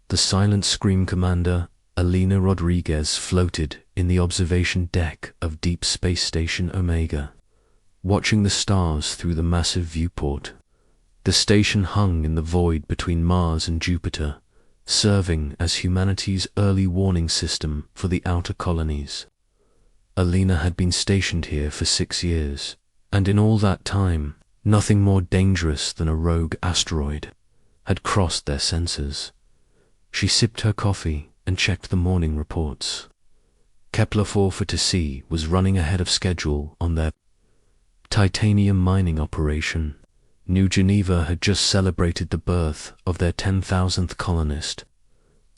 The silent Scream Commander, Alina Rodriguez, floated in the observation deck of Deep Space Station Omega, watching the stars through the massive viewport. The station hung in the void between Mars and Jupiter, serving as humanity's early warning system for the outer colonies. Alina had been stationed here for 6 years, and in all that time, nothing more dangerous than a rogue asteroid had crossed their sensors. She sipped her coffee and checked the morning reports. Kepler 442 was running ahead of schedule on their titanium mining operation. New Geneva had just celebrated the birth of their 10,000th colonist.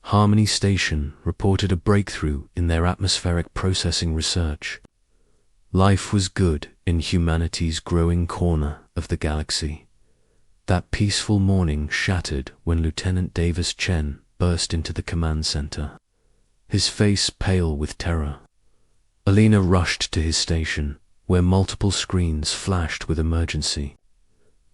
Harmony Station reported a breakthrough in their atmospheric processing research. Life was good in humanity's growing corner of the galaxy. That peaceful morning shattered when Lieutenant Davis Chen burst into the command center, his face pale with terror. Alina rushed to his station, where multiple screens flashed with emergency.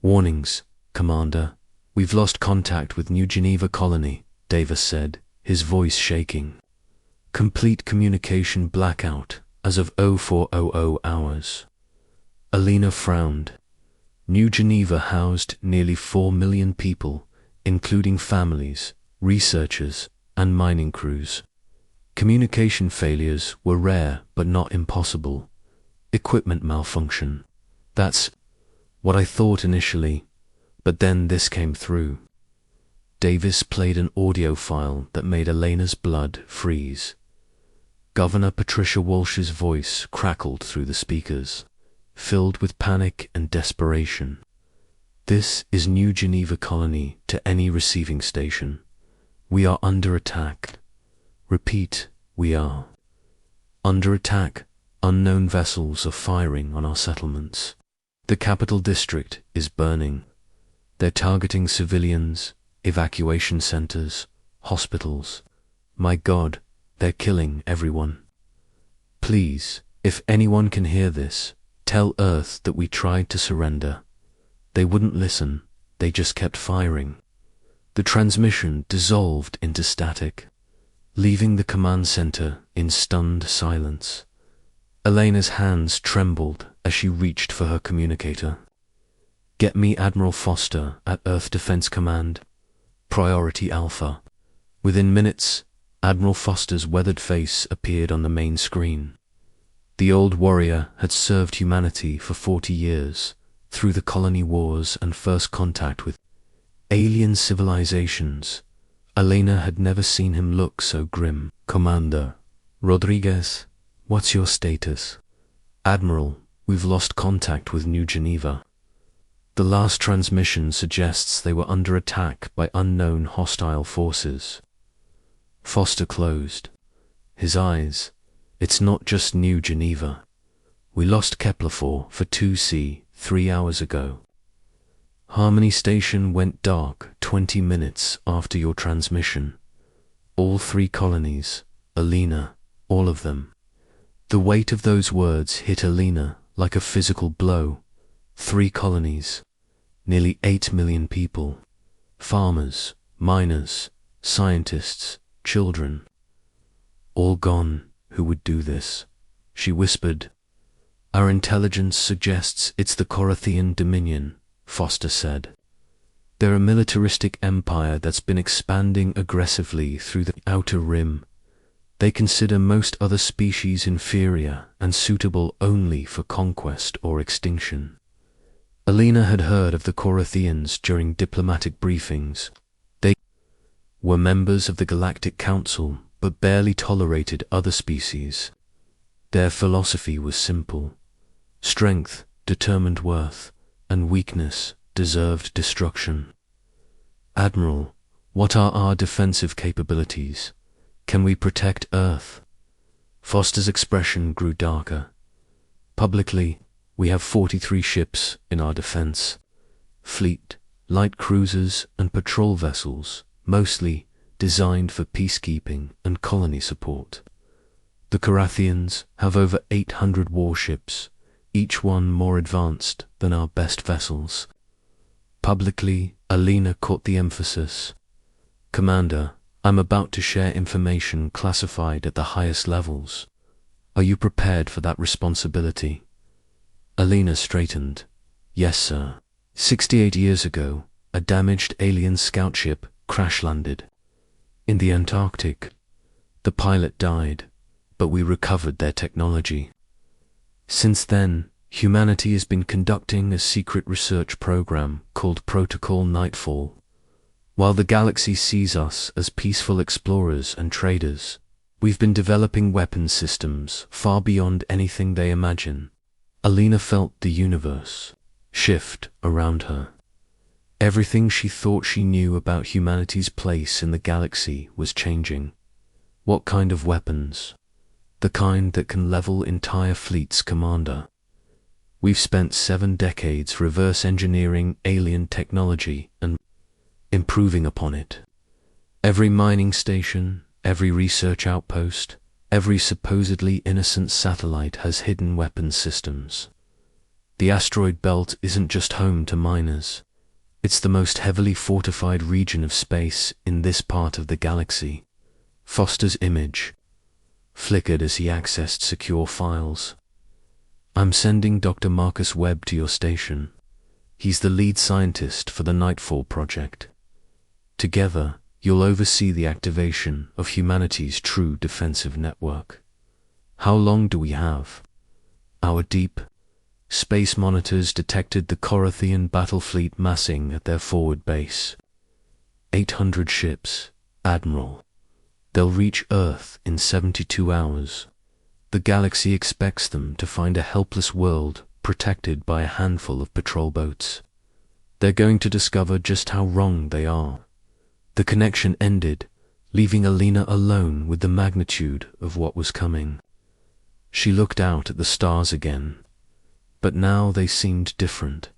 "Warnings, Commander. We've lost contact with New Geneva Colony," Davis said, his voice shaking. "Complete communication blackout as of 0400 hours." Alina frowned. New Geneva housed nearly 4 million people, including families, researchers, and mining crews. Communication failures were rare but not impossible. Equipment malfunction. That's what I thought initially, but then this came through. Davis played an audio file that made Alina's blood freeze. Governor Patricia Walsh's voice crackled through the speakers, filled with panic and desperation. "This is New Geneva Colony to any receiving station. We are under attack. Repeat, we are under attack. Unknown vessels are firing on our settlements. The capital district is burning. They're targeting civilians, evacuation centers, hospitals. My God, they're killing everyone. Please, if anyone can hear this, tell Earth that we tried to surrender. They wouldn't listen, they just kept firing." The transmission dissolved into static, leaving the command center in stunned silence. Alina's hands trembled as she reached for her communicator. "Get me Admiral Foster at Earth Defense Command. Priority Alpha." Within minutes, Admiral Foster's weathered face appeared on the main screen. The old warrior had served humanity for 40 years, through the colony wars and first contact with alien civilizations. Alina had never seen him look so grim. "Commander Rodriguez, what's your status?" "Admiral, we've lost contact with New Geneva. The last transmission suggests they were under attack by unknown hostile forces." Foster closed his eyes. "It's not just New Geneva. We lost Kepler 4 for 2C 3 hours ago. Harmony Station went dark 20 minutes after your transmission. All 3 colonies, Alina, all of them." The weight of those words hit Alina like a physical blow. 3 colonies, nearly 8 million people, farmers, miners, scientists, children. All gone. Who would do this? She whispered. "Our intelligence suggests it's the Corinthian Dominion," Foster said. "They're a militaristic empire that's been expanding aggressively through the outer rim. They consider most other species inferior and suitable only for conquest or extinction." Alina had heard of the Corinthians during diplomatic briefings. They were members of the Galactic Council, but barely tolerated other species. Their philosophy was simple. Strength determined worth, and weakness deserved destruction. "Admiral, what are our defensive capabilities? Can we protect Earth?" Foster's expression grew darker. "Publicly, we have 43 ships in our defense. Fleet, light cruisers, and patrol vessels, mostly designed for peacekeeping and colony support. The Carathians have over 800 warships, each one more advanced than our best vessels." Publicly, Alina caught the emphasis. "Commander, I'm about to share information classified at the highest levels. Are you prepared for that responsibility? Alina straightened. Yes, sir. 68 years ago, a damaged alien scout ship crash-landed in the Antarctic. The pilot died, but we recovered their technology. Since then, humanity has been conducting a secret research program called Protocol Nightfall. While the galaxy sees us as peaceful explorers and traders, we've been developing weapon systems far beyond anything they imagine. Alina felt the universe shift around her. Everything she thought she knew about humanity's place in the galaxy was changing. What kind of weapons? The kind that can level entire fleets, Commander. We've spent 7 decades reverse engineering alien technology and improving upon it. Every mining station, every research outpost, every supposedly innocent satellite has hidden weapons systems. The asteroid belt isn't just home to miners. It's the most heavily fortified region of space in this part of the galaxy. Foster's image flickered as he accessed secure files. I'm sending Dr. Marcus Webb to your station. He's the lead scientist for the Nightfall project. Together, you'll oversee the activation of humanity's true defensive network. How long do we have? Our deep space monitors detected the Corothian battle fleet massing at their forward base. 800 ships, Admiral. They'll reach Earth in 72 hours. The galaxy expects them to find a helpless world protected by a handful of patrol boats. They're going to discover just how wrong they are. The connection ended, leaving Alina alone with the magnitude of what was coming. She looked out at the stars again, but now they seemed different,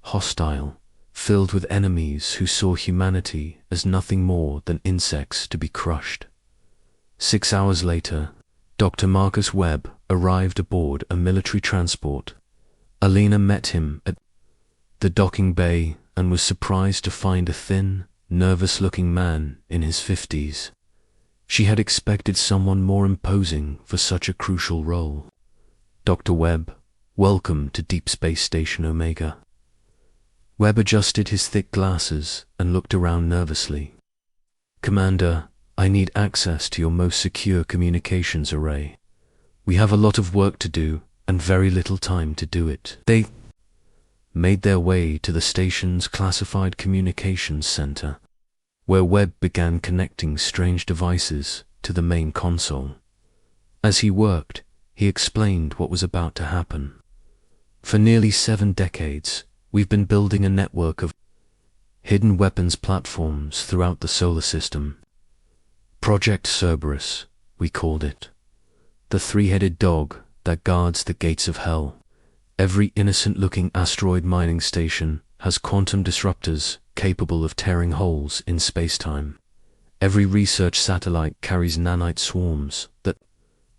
hostile, filled with enemies who saw humanity as nothing more than insects to be crushed. 6 hours later, Dr. Marcus Webb arrived aboard a military transport. Alina met him at the docking bay and was surprised to find a thin, nervous-looking man in his 50s. She had expected someone more imposing for such a crucial role. Dr. Webb, welcome to Deep Space Station Omega. Webb adjusted his thick glasses and looked around nervously. Commander, I need access to your most secure communications array. We have a lot of work to do and very little time to do it. They made their way to the station's classified communications center, where Webb began connecting strange devices to the main console. As he worked, he explained what was about to happen. For nearly 7 decades, we've been building a network of hidden weapons platforms throughout the solar system. Project Cerberus, we called it. The 3-headed dog that guards the gates of hell. Every innocent-looking asteroid mining station has quantum disruptors capable of tearing holes in space-time. Every research satellite carries nanite swarms that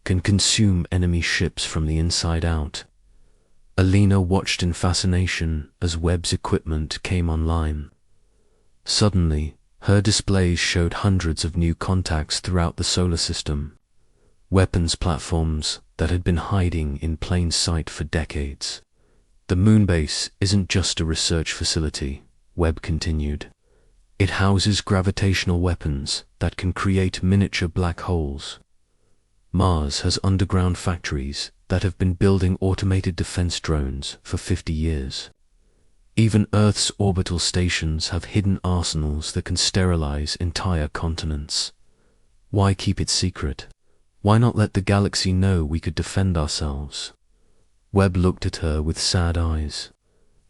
can consume enemy ships from the inside out. Alina watched in fascination as Webb's equipment came online. Suddenly, her displays showed hundreds of new contacts throughout the solar system. Weapons platforms that had been hiding in plain sight for decades. The moonbase isn't just a research facility, Webb continued. It houses gravitational weapons that can create miniature black holes. Mars has underground factories that have been building automated defense drones for 50 years. Even Earth's orbital stations have hidden arsenals that can sterilize entire continents. Why keep it secret? Why not let the galaxy know we could defend ourselves? Webb looked at her with sad eyes.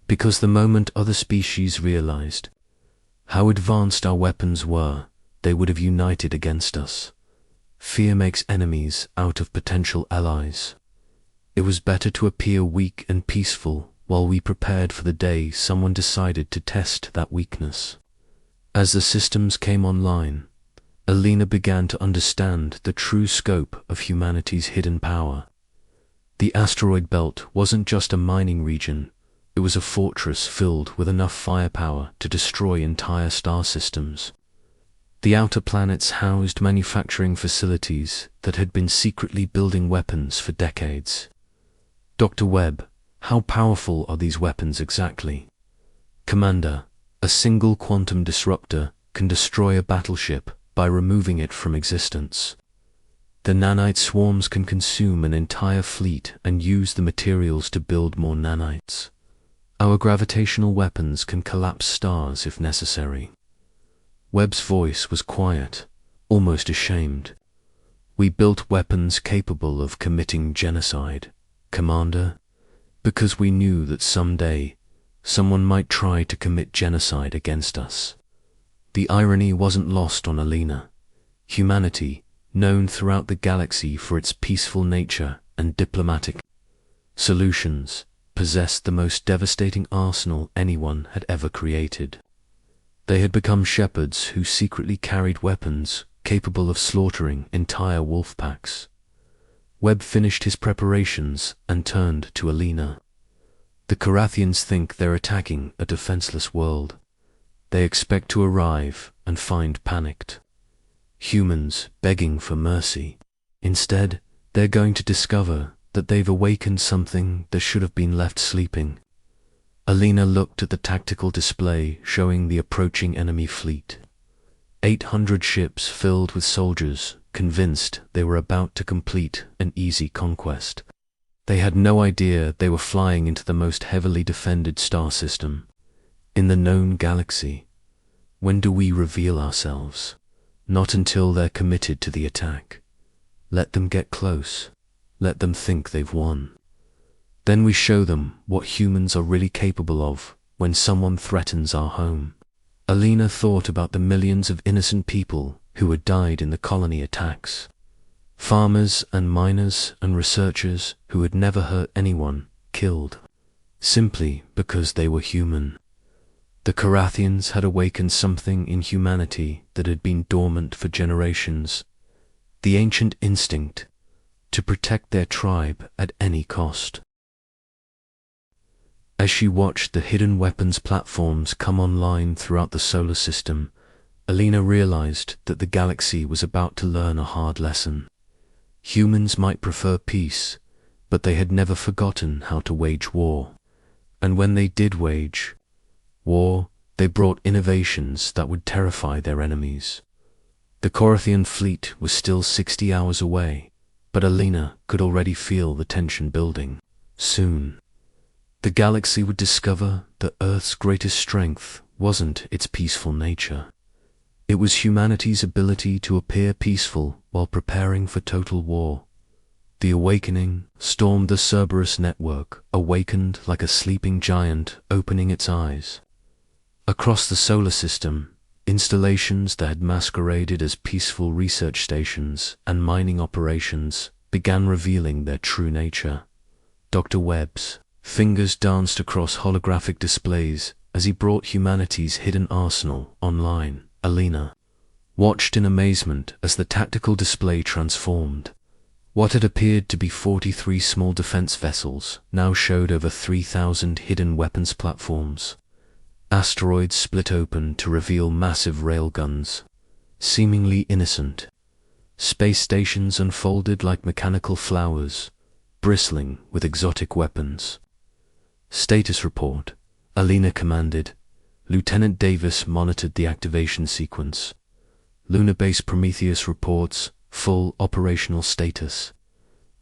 Because the moment other species realized how advanced our weapons were, they would have united against us. Fear makes enemies out of potential allies. It was better to appear weak and peaceful while we prepared for the day someone decided to test that weakness. As the systems came online, Alina began to understand the true scope of humanity's hidden power. The asteroid belt wasn't just a mining region, it was a fortress filled with enough firepower to destroy entire star systems. The outer planets housed manufacturing facilities that had been secretly building weapons for decades. Dr. Webb, how powerful are these weapons exactly? Commander, a single quantum disruptor can destroy a battleship by removing it from existence. The nanite swarms can consume an entire fleet and use the materials to build more nanites. Our gravitational weapons can collapse stars if necessary. Webb's voice was quiet, almost ashamed. We built weapons capable of committing genocide, Commander, because we knew that someday someone might try to commit genocide against us. The irony wasn't lost on Alina. Humanity, known throughout the galaxy for its peaceful nature and diplomatic solutions, possessed the most devastating arsenal anyone had ever created. They had become shepherds who secretly carried weapons capable of slaughtering entire wolf packs. Webb finished his preparations and turned to Alina. The Carathians think they're attacking a defenseless world. They expect to arrive and find panicked humans begging for mercy. Instead, they're going to discover that they've awakened something that should have been left sleeping. Alina looked at the tactical display showing the approaching enemy fleet. 800 ships filled with soldiers, convinced they were about to complete an easy conquest. They had no idea they were flying into the most heavily defended star system in the known galaxy. When do we reveal ourselves? Not until they're committed to the attack. Let them get close. Let them think they've won. Then we show them what humans are really capable of when someone threatens our home. Alina thought about the millions of innocent people who had died in the colony attacks. Farmers and miners and researchers who had never hurt anyone killed, simply because they were human. The Carathians had awakened something in humanity that had been dormant for generations, the ancient instinct to protect their tribe at any cost. As she watched the hidden weapons platforms come online throughout the solar system, Alina realized that the galaxy was about to learn a hard lesson. Humans might prefer peace, but they had never forgotten how to wage war. And when they did wage war, they brought innovations that would terrify their enemies. The Carathian fleet was still 60 hours away, but Alina could already feel the tension building. Soon, the galaxy would discover that Earth's greatest strength wasn't its peaceful nature. It was humanity's ability to appear peaceful while preparing for total war. The awakening stormed the Cerberus network, awakened like a sleeping giant opening its eyes. Across the solar system, installations that had masqueraded as peaceful research stations and mining operations began revealing their true nature. Dr. Webb's fingers danced across holographic displays as he brought humanity's hidden arsenal online. Alina watched in amazement as the tactical display transformed. What had appeared to be 43 small defense vessels now showed over 3,000 hidden weapons platforms. Asteroids split open to reveal massive railguns, seemingly innocent. Space stations unfolded like mechanical flowers, bristling with exotic weapons. Status report, Alina commanded. Lieutenant Davis monitored the activation sequence. Lunar Base Prometheus reports full operational status.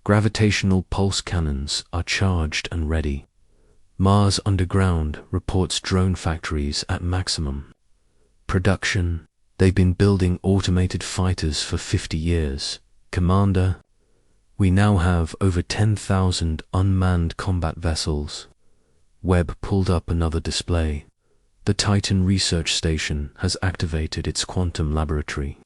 Gravitational pulse cannons are charged and ready. Mars Underground reports drone factories at maximum production. They've been building automated fighters for 50 years. Commander, we now have over 10,000 unmanned combat vessels. Webb pulled up another display. The Titan Research Station has activated its quantum laboratory.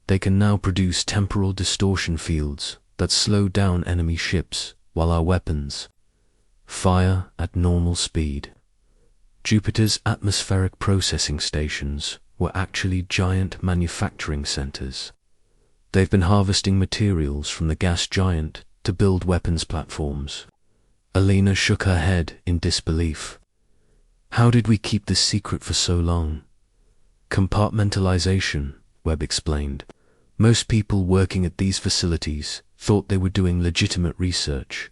They can now produce temporal distortion fields that slow down enemy ships while our weapons fire at normal speed. Jupiter's atmospheric processing stations were actually giant manufacturing centers. They've been harvesting materials from the gas giant to build weapons platforms. Alina shook her head in disbelief. How did we keep this secret for so long? Compartmentalization, Webb explained. Most people working at these facilities thought they were doing legitimate research.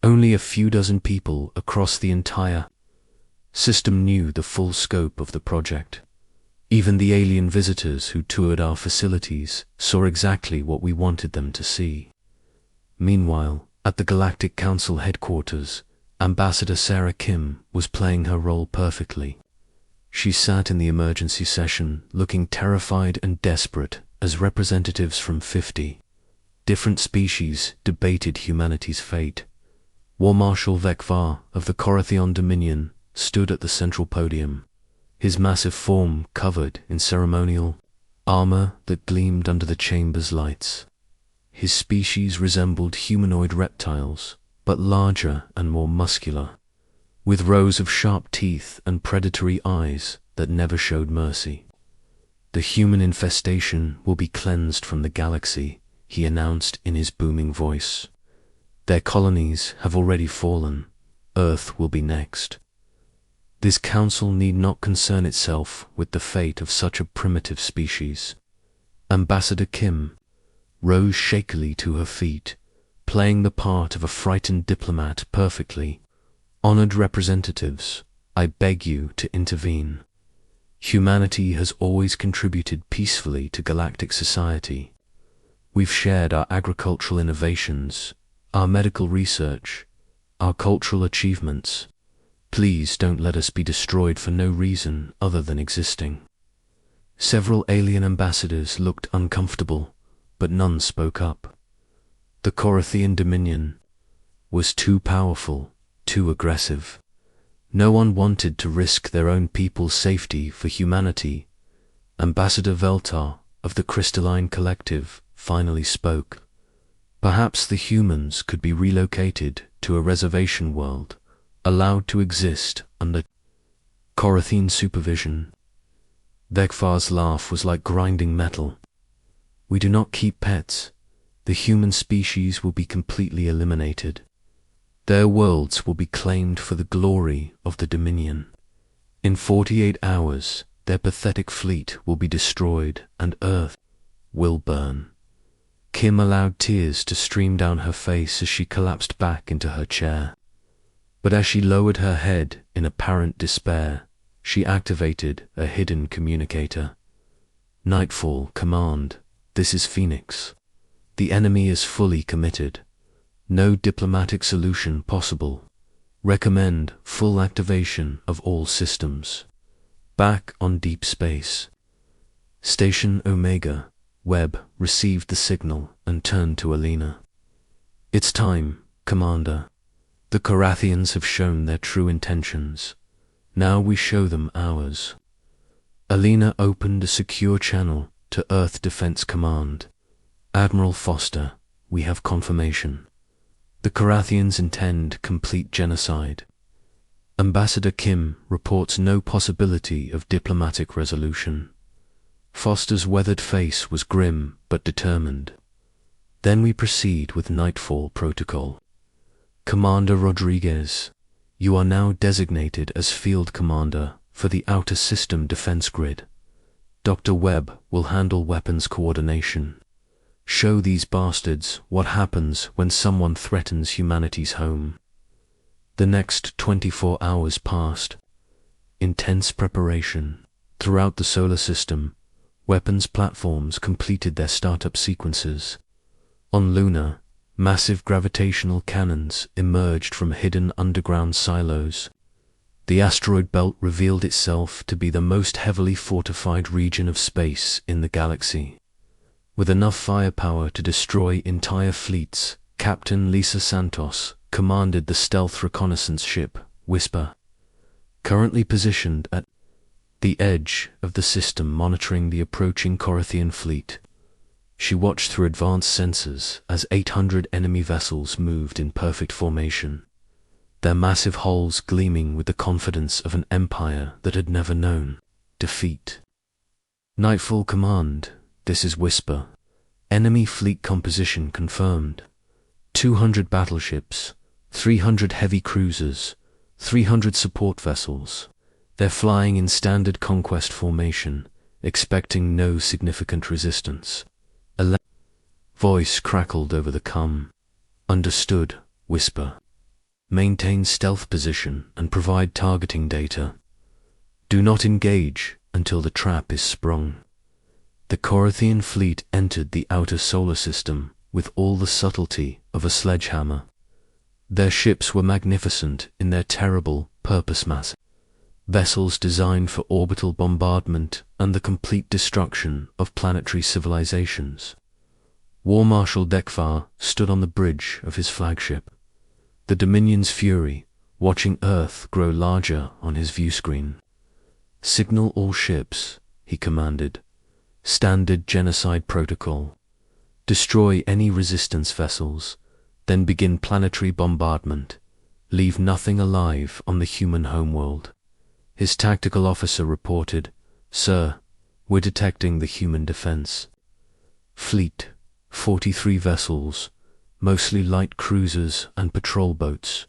Only a few dozen people across the entire system knew the full scope of the project. Even the alien visitors who toured our facilities saw exactly what we wanted them to see. Meanwhile, at the Galactic Council headquarters, Ambassador Sarah Kim was playing her role perfectly. She sat in the emergency session looking terrified and desperate as representatives from 50 different species debated humanity's fate. War Marshal Vekvar of the Korathion Dominion stood at the central podium, his massive form covered in ceremonial armor that gleamed under the chamber's lights. His species resembled humanoid reptiles, but larger and more muscular, with rows of sharp teeth and predatory eyes that never showed mercy. The human infestation will be cleansed from the galaxy, he announced in his booming voice. Their colonies have already fallen. Earth will be next. This council need not concern itself with the fate of such a primitive species. Ambassador Kim rose shakily to her feet, playing the part of a frightened diplomat perfectly. Honored representatives, I beg you to intervene. Humanity has always contributed peacefully to galactic society. We've shared our agricultural innovations, our medical research, our cultural achievements. Please don't let us be destroyed for no reason other than existing. Several alien ambassadors looked uncomfortable, but none spoke up. The Korathian Dominion was too powerful, too aggressive. No one wanted to risk their own people's safety for humanity. Ambassador Veltar of the Crystalline Collective finally spoke. Perhaps the humans could be relocated to a reservation world, allowed to exist under Korathian supervision. Vekvar's laugh was like grinding metal. We do not keep pets. The human species will be completely eliminated. Their worlds will be claimed for the glory of the Dominion. In 48 hours, their pathetic fleet will be destroyed and Earth will burn. Kim allowed tears to stream down her face as she collapsed back into her chair. But as she lowered her head in apparent despair, she activated a hidden communicator. Nightfall, Command. This is Phoenix. The enemy is fully committed. No diplomatic solution possible. Recommend full activation of all systems. Back on deep space. Station Omega. Webb received the signal and turned to Alina. It's time, Commander. The Korathians have shown their true intentions. Now we show them ours. Alina opened a secure channel to Earth Defense Command. Admiral Foster, we have confirmation. The Korathians intend complete genocide. Ambassador Kim reports no possibility of diplomatic resolution. Foster's weathered face was grim but determined. Then we proceed with Nightfall Protocol. Commander Rodriguez, you are now designated as Field Commander for the Outer System Defense Grid. Dr. Webb will handle weapons coordination. Show these bastards what happens when someone threatens humanity's home. The next 24 hours passed. Intense preparation. Throughout the solar system, weapons platforms completed their startup sequences. On Luna, massive gravitational cannons emerged from hidden underground silos. The asteroid belt revealed itself to be the most heavily fortified region of space in the galaxy. With enough firepower to destroy entire fleets, Captain Lisa Santos commanded the stealth reconnaissance ship, Whisper, currently positioned at the edge of the system monitoring the approaching Korathian fleet. She watched through advanced sensors as 800 enemy vessels moved in perfect formation, their massive hulls gleaming with the confidence of an empire that had never known defeat. Nightfall Command, this is Whisper. Enemy fleet composition confirmed. 200 battleships, 300 heavy cruisers, 300 support vessels. They're flying in standard conquest formation, expecting no significant resistance. A voice crackled over the com. Understood, whisper. Maintain stealth position and provide targeting data. Do not engage until the trap is sprung. The Corinthian fleet entered the outer solar system with all the subtlety of a sledgehammer. Their ships were magnificent in their terrible purpose mass. Vessels designed for orbital bombardment and the complete destruction of planetary civilizations. War Marshal Dekvar stood on the bridge of his flagship, the Dominion's fury, watching Earth grow larger on his viewscreen. Signal all ships, he commanded. Standard genocide protocol. Destroy any resistance vessels, then begin planetary bombardment. Leave nothing alive on the human homeworld. His tactical officer reported, "Sir, we're detecting the human defense. Fleet, 43 vessels, mostly light cruisers and patrol boats.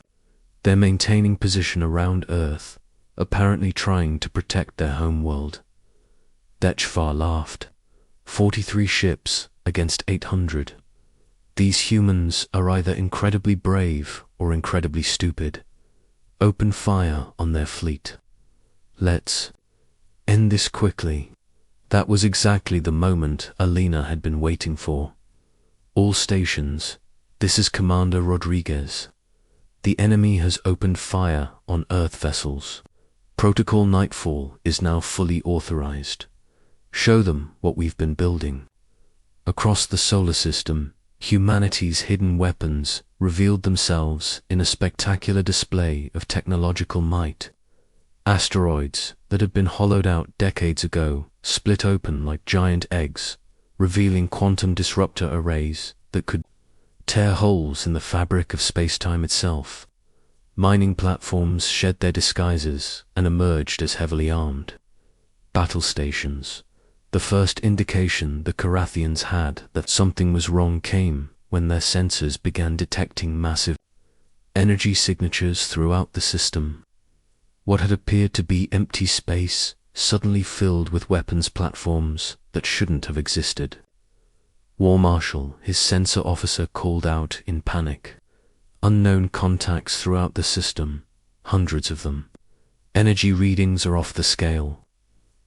They're maintaining position around Earth, apparently trying to protect their homeworld." Dekvar laughed. 43 ships against 800. These humans are either incredibly brave or incredibly stupid. Open fire on their fleet. Let's end this quickly. That was exactly the moment Alina had been waiting for. All stations, this is Commander Rodriguez. The enemy has opened fire on Earth vessels. Protocol Nightfall is now fully authorized. Show them what we've been building. Across the solar system, humanity's hidden weapons revealed themselves in a spectacular display of technological might. Asteroids that had been hollowed out decades ago split open like giant eggs, revealing quantum disruptor arrays that could tear holes in the fabric of space-time itself. Mining platforms shed their disguises and emerged as heavily armed. Battle stations. The first indication the Carathians had that something was wrong came when their sensors began detecting massive energy signatures throughout the system. What had appeared to be empty space suddenly filled with weapons platforms that shouldn't have existed. War Marshal, his sensor officer, called out in panic. Unknown contacts throughout the system, hundreds of them. Energy readings are off the scale.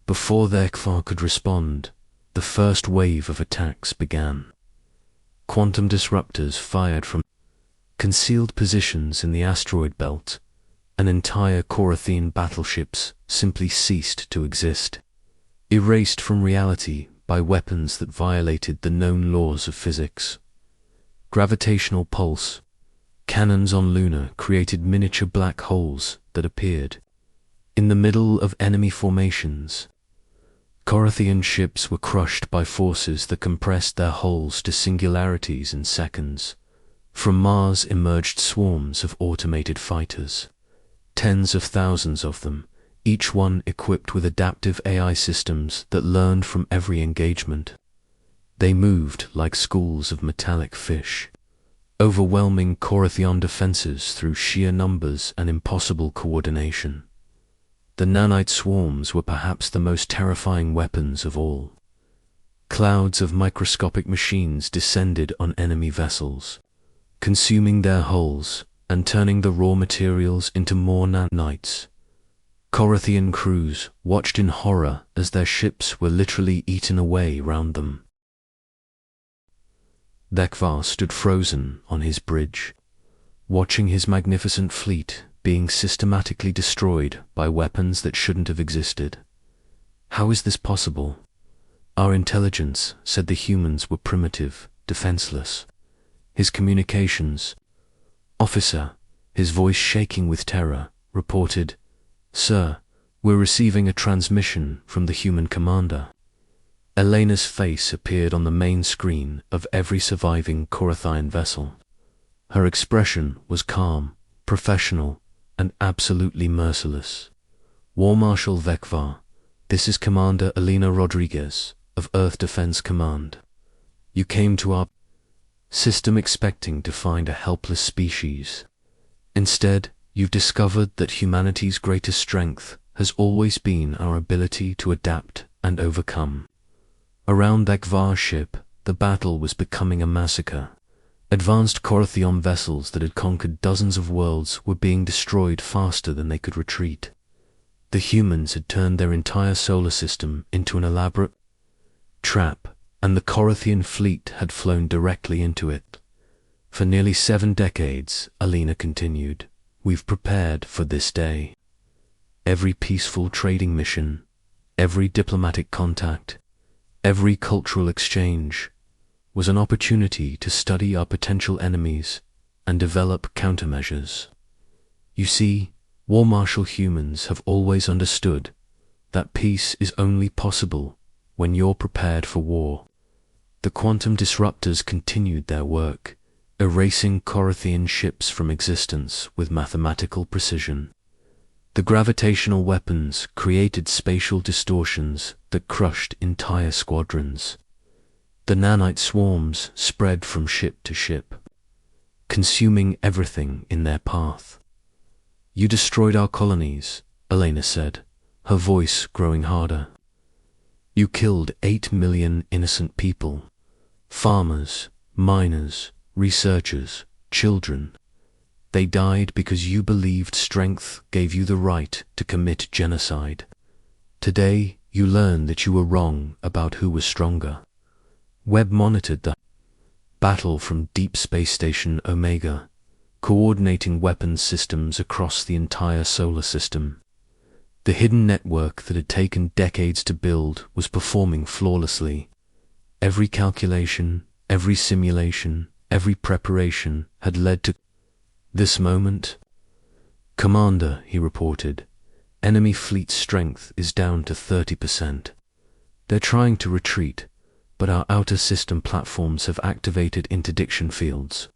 Before Dekvar could respond, the first wave of attacks began. Quantum disruptors fired from concealed positions in the asteroid belt, and entire Corinthian battleships simply ceased to exist, erased from reality by weapons that violated the known laws of physics. Gravitational pulse. Cannons on Luna created miniature black holes that appeared in the middle of enemy formations. Corinthian ships were crushed by forces that compressed their hulls to singularities in seconds. From Mars emerged swarms of automated fighters. Tens of thousands of them, each one equipped with adaptive AI systems that learned from every engagement. They moved like schools of metallic fish, overwhelming Corinthian defenses through sheer numbers and impossible coordination. The nanite swarms were perhaps the most terrifying weapons of all. Clouds of microscopic machines descended on enemy vessels, consuming their hulls and turning the raw materials into more nanites. Corinthian crews watched in horror as their ships were literally eaten away round them. Dekvar stood frozen on his bridge, watching his magnificent fleet being systematically destroyed by weapons that shouldn't have existed. How is this possible? Our intelligence said the humans were primitive, defenseless. His communications officer, his voice shaking with terror, reported, "Sir, we're receiving a transmission from the human commander." Elena's face appeared on the main screen of every surviving Corinthian vessel. Her expression was calm, professional, and absolutely merciless. "War Marshal Dekvar, this is Commander Alina Rodriguez of Earth Defense Command. You came to our system expecting to find a helpless species. Instead, you've discovered that humanity's greatest strength has always been our ability to adapt and overcome. Around HFY's ship, the battle was becoming a massacre. Advanced Corothian vessels that had conquered dozens of worlds were being destroyed faster than they could retreat. The humans had turned their entire solar system into an elaborate trap, and the Corothian fleet had flown directly into it. For nearly 7 decades, Alina continued, we've prepared for this day. Every peaceful trading mission, every diplomatic contact, every cultural exchange was an opportunity to study our potential enemies and develop countermeasures. You see, war martial humans have always understood that peace is only possible when you're prepared for war. The quantum disruptors continued their work, erasing Corothian ships from existence with mathematical precision. The gravitational weapons created spatial distortions that crushed entire squadrons. The nanite swarms spread from ship to ship, consuming everything in their path. You destroyed our colonies, Elena said, her voice growing harder. You killed 8 million innocent people, farmers, miners, researchers, children. They died because you believed strength gave you the right to commit genocide. Today, you learn that you were wrong about who was stronger. Webb monitored the battle from Deep Space Station Omega, coordinating weapons systems across the entire solar system. The hidden network that had taken decades to build was performing flawlessly. Every calculation, every simulation, every preparation had led to this moment. Commander, he reported, enemy fleet strength is down to 30%. They're trying to retreat, but our outer system platforms have activated interdiction fields.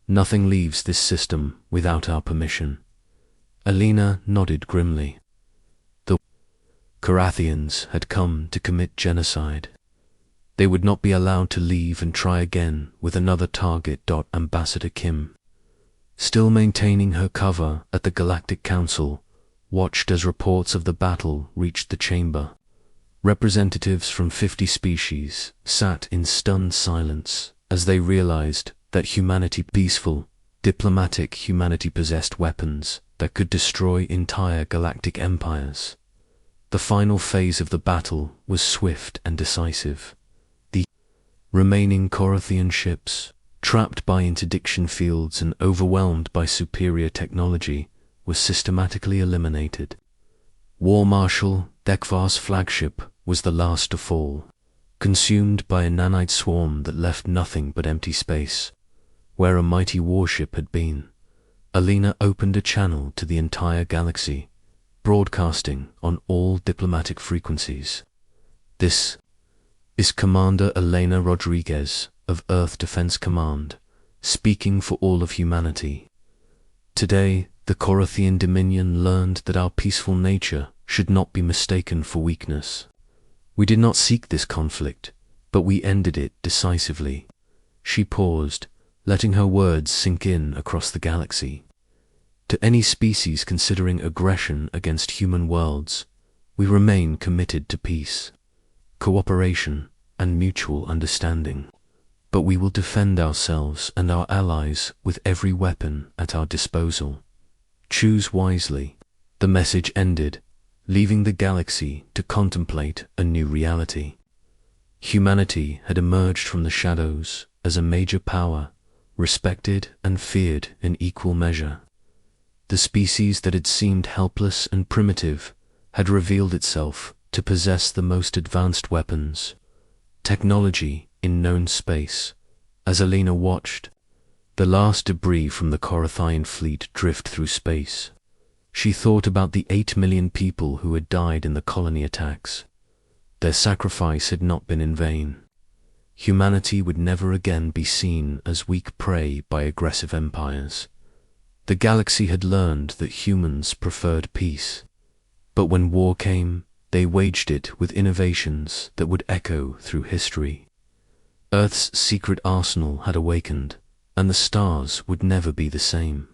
Nothing leaves this system without our permission. Alina nodded grimly. The Corothians had come to commit genocide. They would not be allowed to leave and try again with another target. Ambassador Kim, still maintaining her cover at the Galactic Council, watched as reports of the battle reached the chamber. Representatives from 50 species sat in stunned silence as they realized that diplomatic humanity possessed weapons that could destroy entire galactic empires. The final phase of the battle was swift and decisive. The remaining Corothian ships, trapped by interdiction fields and overwhelmed by superior technology, were systematically eliminated. War Marshal HFY's flagship was the last to fall, consumed by a nanite swarm that left nothing but empty space. Where a mighty warship had been, Alina opened a channel to the entire galaxy, broadcasting on all diplomatic frequencies. This is Commander Elena Rodriguez of Earth Defense Command, speaking for all of humanity. Today, the Corothian Dominion learned that our peaceful nature should not be mistaken for weakness. We did not seek this conflict, but we ended it decisively. She paused, letting her words sink in across the galaxy. To any species considering aggression against human worlds, we remain committed to peace, cooperation, and mutual understanding. But we will defend ourselves and our allies with every weapon at our disposal. Choose wisely. The message ended, leaving the galaxy to contemplate a new reality. Humanity had emerged from the shadows as a major power, respected and feared in equal measure. The species that had seemed helpless and primitive had revealed itself to possess the most advanced weapons, technology in known space. As Alina watched the last debris from the Corothian fleet drift through space, she thought about the 8 million people who had died in the colony attacks. Their sacrifice had not been in vain. Humanity would never again be seen as weak prey by aggressive empires. The galaxy had learned that humans preferred peace, but when war came, they waged it with innovations that would echo through history. Earth's secret arsenal had awakened, and the stars would never be the same.